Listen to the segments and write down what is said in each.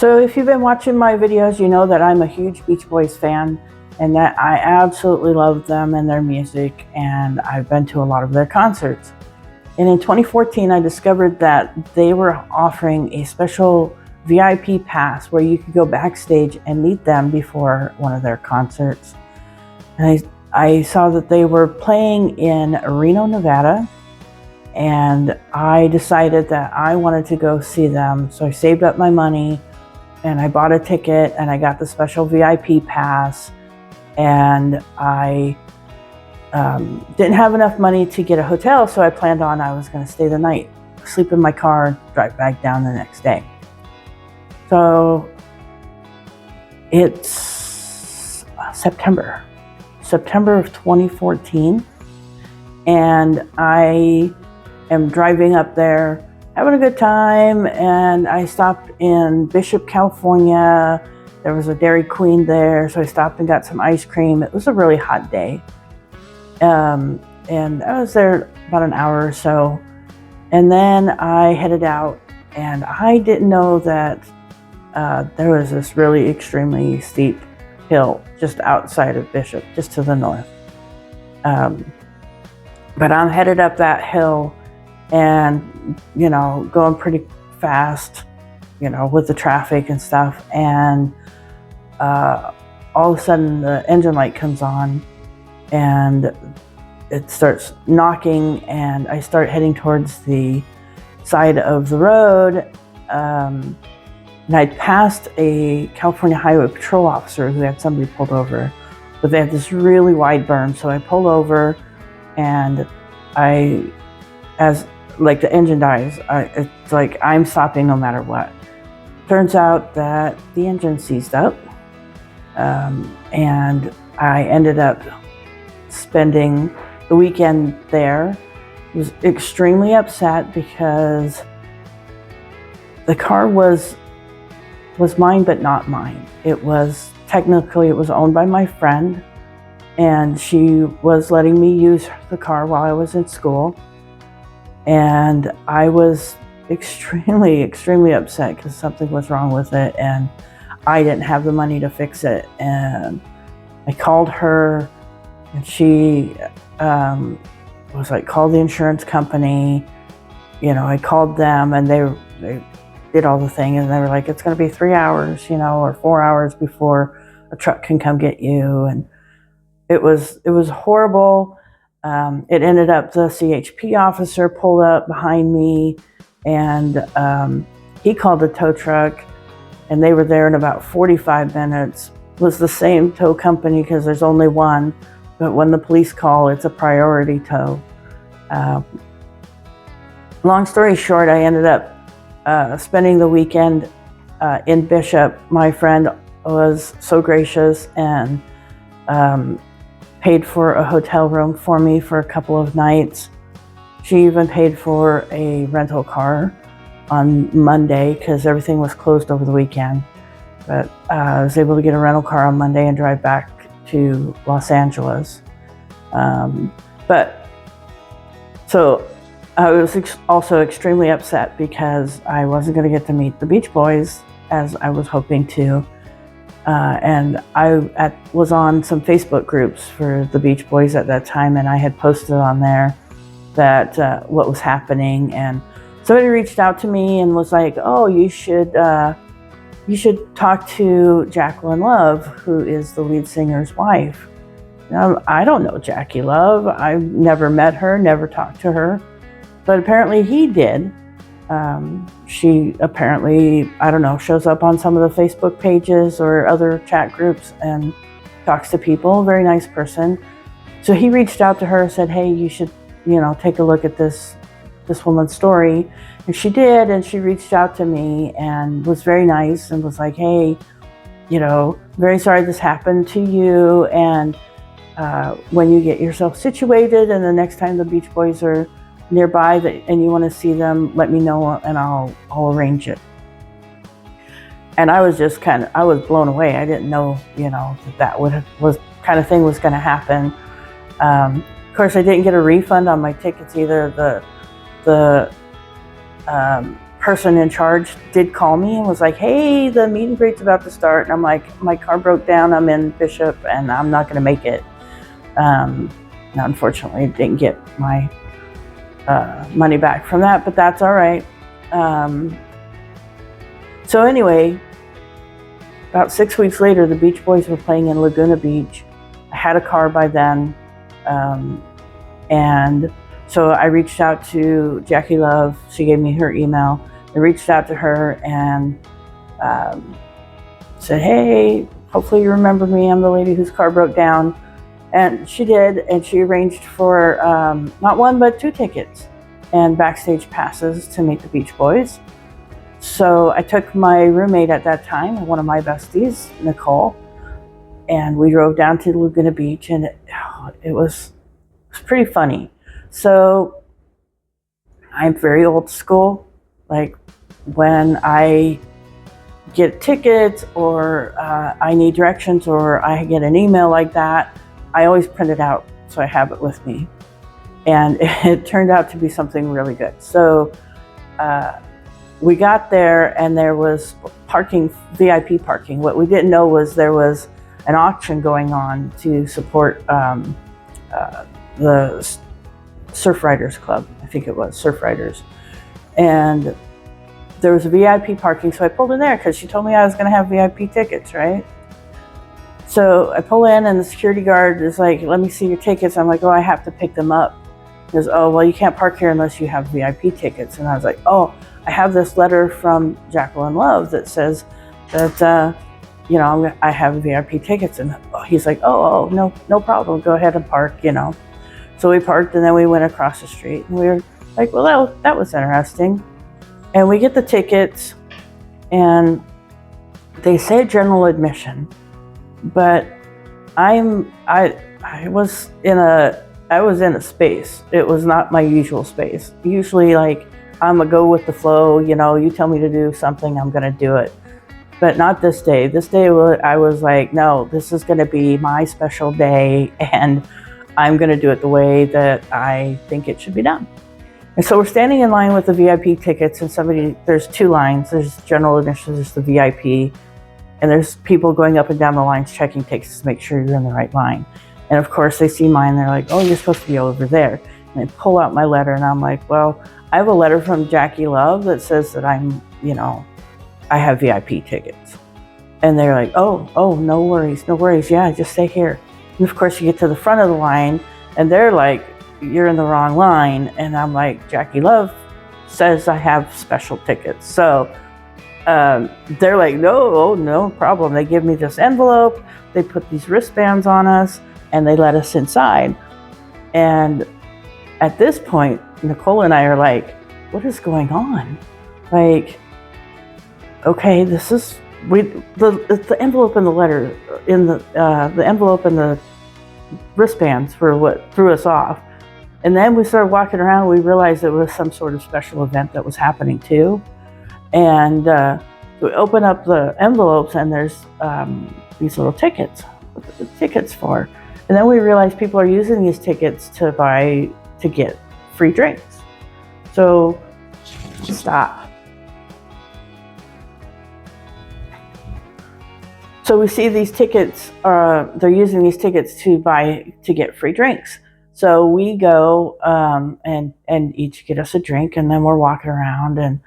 So if you've been watching my videos, you know that I'm a huge Beach Boys fan and that I absolutely love them and their music, and I've been to a lot of their concerts. And in 2014, I discovered that they were offering a special VIP pass where you could go backstage and meet them before one of their concerts. And I saw that they were playing in Reno, Nevada, and I decided that I wanted to go see them. So I saved up my money and I bought a ticket and I got the special VIP pass, and I didn't have enough money to get a hotel, so I planned on I was going to stay the night, sleep in my car, drive back down the next day. So it's September of 2014, and I am driving up there, having a good time, and I stopped in Bishop, California. There was a Dairy Queen there, so I stopped and got some ice cream. It was a really hot day. And I was there about an hour or so, and then I headed out, and I didn't know that there was this really extremely steep hill just outside of Bishop, just to the north. But I'm headed up that hill and, going pretty fast, with the traffic and stuff. And all of a sudden the engine light comes on and it starts knocking, and I start heading towards the side of the road. And I'd passed a California Highway Patrol officer who had somebody pulled over, but they had this really wide berm. So I pull over, and as the engine dies, it's like I'm stopping no matter what. Turns out that the engine seized up, and I ended up spending the weekend there. I was extremely upset because the car was mine, but not mine. It was owned by my friend, and she was letting me use the car while I was in school. And I was extremely, extremely upset because something was wrong with it, and I didn't have the money to fix it. And I called her, and she was like, call the insurance company. I called them, and they did all the thing, and they were like, it's going to be 3 hours, or 4 hours before a truck can come get you. And it was horrible. It ended up the CHP officer pulled up behind me, and he called a tow truck, and they were there in about 45 minutes. It was the same tow company because there's only one, but when the police call, it's a priority tow. Long story short, I ended up spending the weekend in Bishop. My friend was so gracious and paid for a hotel room for me for a couple of nights. She even paid for a rental car on Monday because everything was closed over the weekend. But I was able to get a rental car on Monday and drive back to Los Angeles. So I was also extremely upset because I wasn't going to get to meet the Beach Boys as I was hoping to. And I was on some Facebook groups for the Beach Boys at that time, and I had posted on there that what was happening. And somebody reached out to me and was like, oh, you should talk to Jacqueline Love, who is the lead singer's wife. Now, I don't know Jackie Love. I've never met her, never talked to her. But apparently he did. She apparently, shows up on some of the Facebook pages or other chat groups and talks to people. Very nice person. So he reached out to her and said, hey, you should, take a look at this woman's story. And she did, and she reached out to me and was very nice and was like, hey, very sorry this happened to you. And when you get yourself situated and the next time the Beach Boys are nearby and you want to see them, let me know and I'll arrange it. And I was just I was blown away. I didn't know, that was kind of thing was going to happen. Of course, I didn't get a refund on my tickets either. The person in charge did call me and was like, hey, the meet and greet's about to start. And I'm like, my car broke down. I'm in Bishop and I'm not going to make it. Unfortunately, didn't get my money back from that, but that's all right. So anyway, about 6 weeks later, the Beach Boys were playing in Laguna Beach. I had a car by then. And so I reached out to Jackie Love. She gave me her email. I reached out to her and said, hey, hopefully you remember me. I'm the lady whose car broke down. And she did, and she arranged for not one, but 2 tickets and backstage passes to meet the Beach Boys. So I took my roommate at that time, one of my besties, Nicole, and we drove down to Laguna Beach, and it was pretty funny. So I'm very old school. Like when I get tickets or I need directions or I get an email like that, I always print it out so I have it with me. And it turned out to be something really good. So we got there and there was parking, VIP parking. What we didn't know was there was an auction going on to support the Surf Riders Club. I think it was Surf Riders. And there was a VIP parking, so I pulled in there because she told me I was going to have VIP tickets, right? So I pull in and the security guard is like, let me see your tickets. I'm like, oh, I have to pick them up. He goes, oh, well, you can't park here unless you have VIP tickets. And I was like, oh, I have this letter from Jacqueline Love that says that, you know, I have VIP tickets. And he's like, oh, no problem. Go ahead and park, you know. So we parked and then we went across the street and we were like, well, that was interesting. And we get the tickets and they say general admission, but I was in a space. It was not my usual space. Usually, like, I'm a go with the flow, you know, you tell me to do something, I'm gonna do it. But not this day. This day I was like, no, this is gonna be my special day and I'm gonna do it the way that I think it should be done. And so we're standing in line with the VIP tickets and there's 2 lines. There's general admission, there's the VIP, and there's people going up and down the lines checking tickets to make sure you're in the right line. And of course they see mine, they're like, oh, you're supposed to be over there. And they pull out my letter and I'm like, well, I have a letter from Jackie Love that says that I'm, you know, I have VIP tickets. And they're like, oh, no worries. Yeah, just stay here. And of course you get to the front of the line and they're like, you're in the wrong line. And I'm like, Jackie Love says I have special tickets. So they're like, no problem. They give me this envelope, they put these wristbands on us, and they let us inside. And at this point, Nicole and I are like, what is going on? Like, okay, this is, the envelope and the letter, in the envelope and the wristbands were what threw us off. And then we started walking around, we realized it was some sort of special event that was happening too. And we open up the envelopes and there's these little tickets, what the tickets for. And then we realized people are using these tickets to get free drinks. So stop. So we see these tickets, they're using these tickets to get free drinks. So we go and each get us a drink, and then we're walking around, and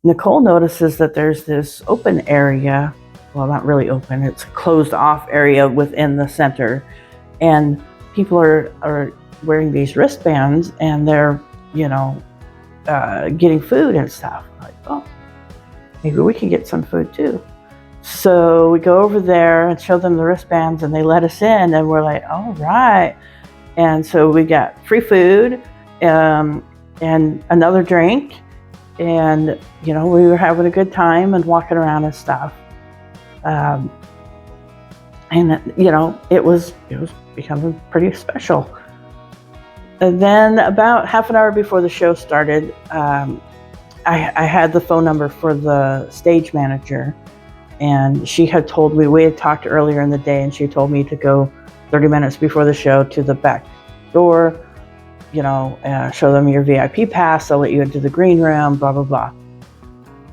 Nicole notices that there's this open area, well, not really open, it's a closed off area within the center, and people are wearing these wristbands and they're, you know, getting food and stuff. I'm like, oh, maybe we can get some food too. So we go over there and show them the wristbands and they let us in, and we're like, all right. And so we got free food and another drink, and, you know, we were having a good time and walking around and stuff. And, you know, it was becoming pretty special. And then about half an hour before the show started, I had the phone number for the stage manager, and she had told me, we had talked earlier in the day, and she told me to go 30 minutes before the show to the back door, you know, show them your VIP pass, they'll let you into the green room, blah, blah, blah.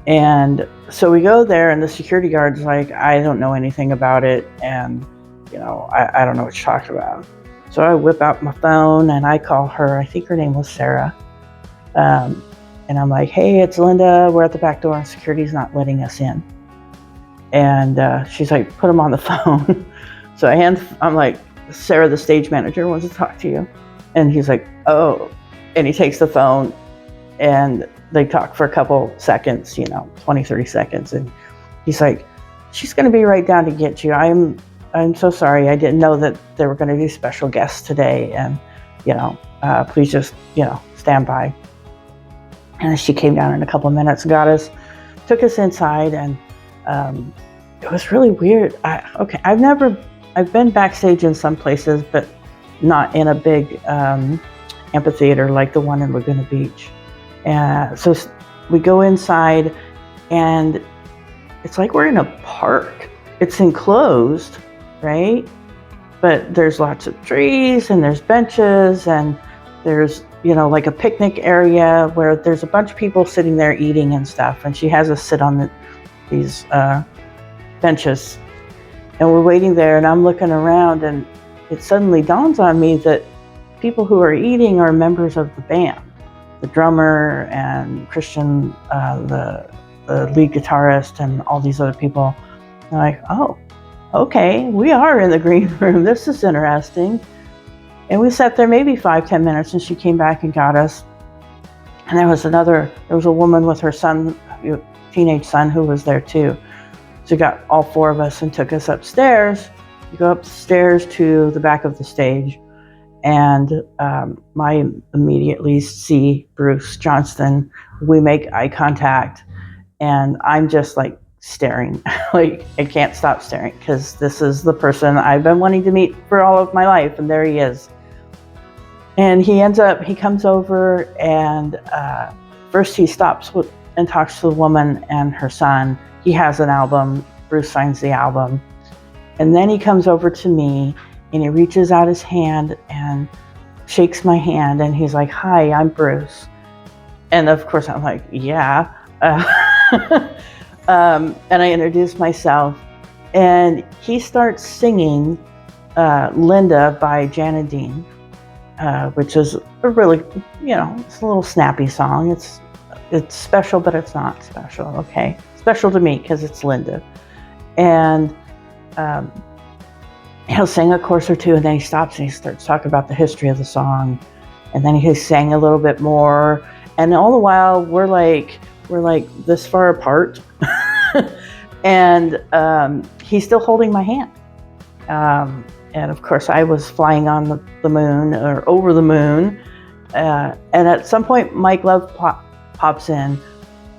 And so we go there, and the security guard's like, I don't know anything about it, and I don't know what you're talking about. So I whip out my phone and I call her. I think her name was Sarah. And I'm like, hey, it's Linda. We're at the back door and security's not letting us in. And she's like, put him on the phone. So I'm like, Sarah, the stage manager, wants to talk to you. And he's like, oh. And he takes the phone and they talk for a couple seconds, 20, 30 seconds. And he's like, she's going to be right down to get you. I'm so sorry. I didn't know that they were going to do special guests today. And, please just, stand by. And she came down in a couple of minutes, took us inside, and it was really weird. I've been backstage in some places, but not in a big amphitheater like the one in Laguna Beach. So we go inside, and it's like we're in a park. It's enclosed, right? But there's lots of trees, and there's benches, and there's like a picnic area where there's a bunch of people sitting there eating and stuff. And she has us sit on these benches, and we're waiting there. And I'm looking around, and it suddenly dawns on me that people who are eating are members of the band, the drummer and Christian, the lead guitarist, and all these other people. And I'm like, oh, okay, we are in the green room. This is interesting. And we sat there maybe 5-10 minutes, and she came back and got us. And there was a woman with her son, teenage son, who was there too. So got all four of us and took us upstairs. We go upstairs to the back of the stage, and I immediately see Bruce Johnston. We make eye contact, and I'm just like staring. Like, I can't stop staring, because this is the person I've been wanting to meet for all of my life, and there he is. And he comes over, and first he stops and talks to the woman and her son. He has an album. Bruce signs the album. And then he comes over to me, and he reaches out his hand and shakes my hand, and he's like, hi, I'm Bruce. And of course I'm like, yeah. And I introduce myself, and he starts singing Linda by Jana Dean. Which is a really, it's a little snappy song. It's special, but it's not special, okay? Special to me because it's Linda. And he'll sing a chorus or two, and then he stops and he starts talking about the history of the song. And then he sang a little bit more. And all the while, we're like this far apart. And he's still holding my hand. And of course, I was flying on the moon, or over the moon. And at some point, Mike Love pops in,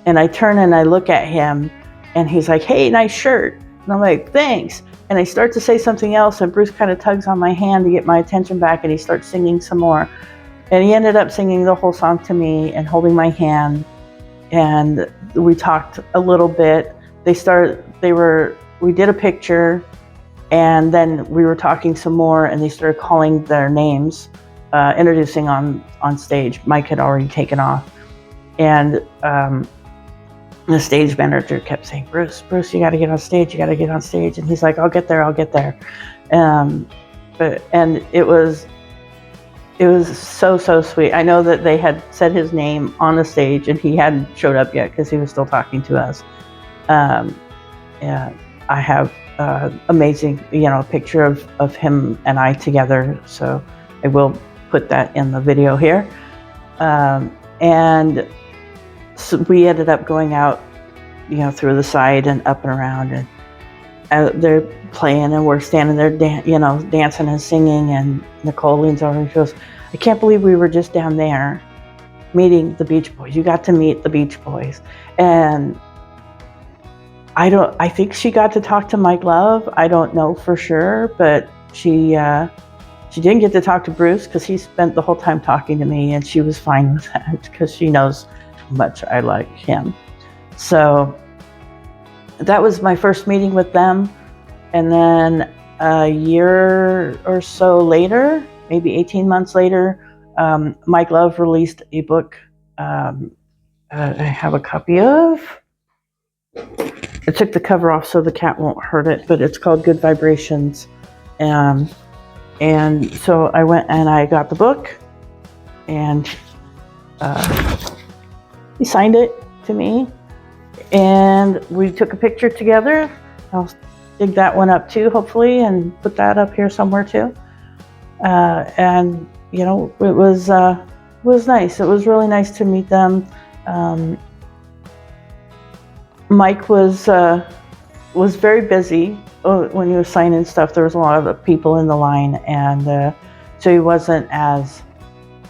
and I turn and I look at him, and he's like, hey, nice shirt. And I'm like, thanks. And I start to say something else, and Bruce kind of tugs on my hand to get my attention back, and he starts singing some more. And he ended up singing the whole song to me and holding my hand. And we talked a little bit. We did a picture. And then we were talking some more, and they started calling their names, introducing on stage. Mike had already taken off. And the stage manager kept saying, Bruce, you got to get on stage. You got to get on stage. And he's like, I'll get there. And it was so sweet. I know that they had said his name on the stage, and he hadn't showed up yet because he was still talking to us. And I have amazing, picture of him and I together. So I will put that in the video here. And so we ended up going out, through the side and up and around, and they're playing, and we're standing there, dancing and singing. And Nicole leans over and she goes, I can't believe we were just down there meeting the Beach Boys. You got to meet the Beach Boys. And I think she got to talk to Mike Love. I don't know for sure, but she didn't get to talk to Bruce because he spent the whole time talking to me, and she was fine with that because she knows how much I like him. So that was my first meeting with them. And then a year or so later, maybe 18 months later, Mike Love released a book I have a copy of. I took the cover off so the cat won't hurt it, but it's called Good Vibrations. And so I went and I got the book, and he signed it to me, and we took a picture together. I'll dig that one up too, hopefully, and put that up here somewhere too. And you know, it was nice. It was really nice to meet them. Mike was very busy when he was signing stuff. There was a lot of people in the line, and so he wasn't as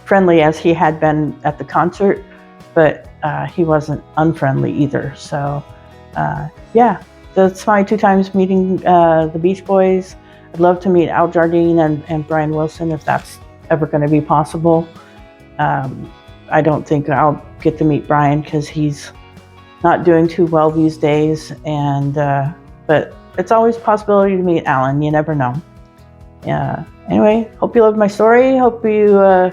friendly as he had been at the concert, but he wasn't unfriendly either. So yeah, that's my 2 times meeting the Beach Boys. I'd love to meet Al Jardine and Brian Wilson if that's ever going to be possible. I don't think I'll get to meet Brian because he's not doing too well these days, and but it's always a possibility to meet Alan. You never know. Anyway, hope you loved my story. Hope you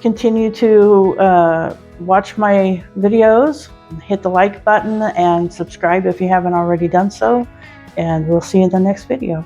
continue to watch my videos. Hit the like button and subscribe if you haven't already done so, and we'll see you in the next video.